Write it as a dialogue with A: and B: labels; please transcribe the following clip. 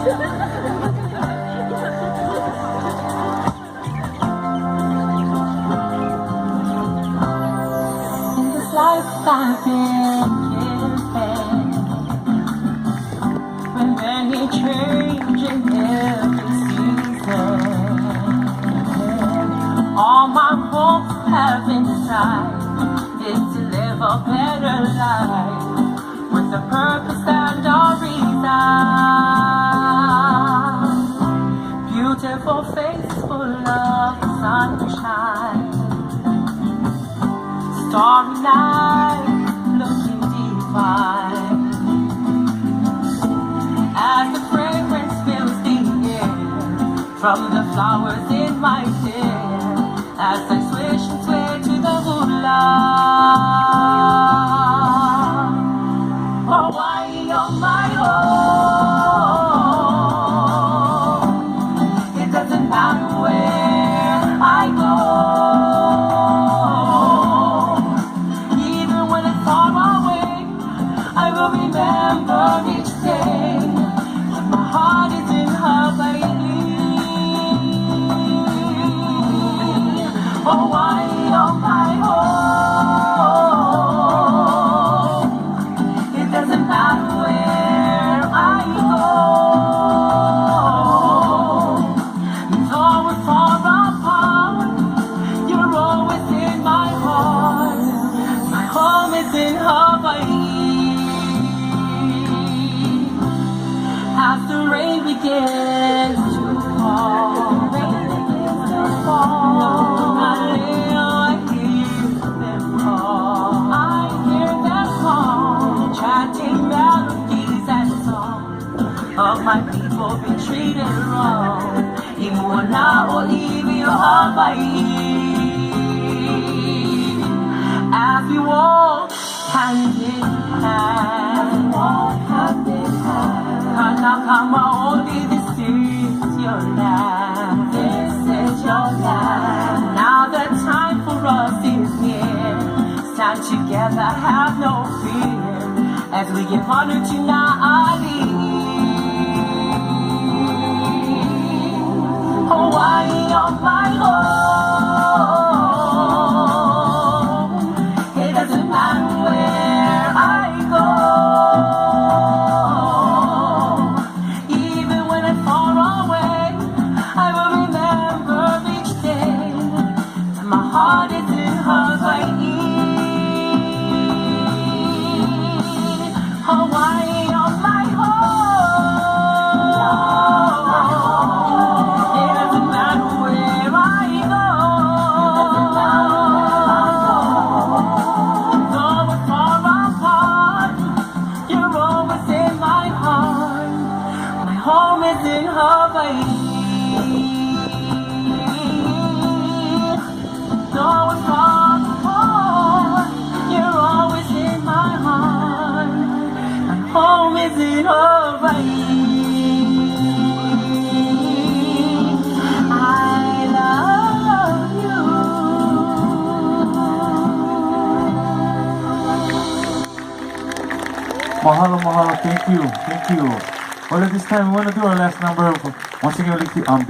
A: this life I've been given, when many changing every season, all my hopes have inside is to live a better life with a purpose and a reason. Beautiful face full of sunshine, starry night looking divine, as the fragrance fills the air from the flowers in my hair, as I swish and sway to the hula. Hawaii on my own, it doesn't matter where I go, even when it's far away, I will remember each day that my heart is in Hawaii. Hawaii on my own, it doesn't matter where I go, though we're far apart, you're always in my heart. My home is in Hawaii. As the rain begins to fall, I hear them call, chanting melodies and songs of my people been treated wrong. Imuna o iwi o Hawaii. As we walk hand in hand, Kanakama only, this is your land. This is your land. Now the time for us is near. Stand together, have no fear, as we give honor to Na'ali. Hawaii on my own, it doesn't matter where I go, even when I'm far away, I will remember each day that my heart is in Hawaii. Hawaii on my own, it doesn't matter where I go, though we're far apart, you're always in my heart. My home is in Hawaii. Though we're far apart, you're always in my heart. My home is in Hawaii. I love you.
B: Mahalo, mahalo. Thank you. Well, at this time, we want to do our last number. Once again, behind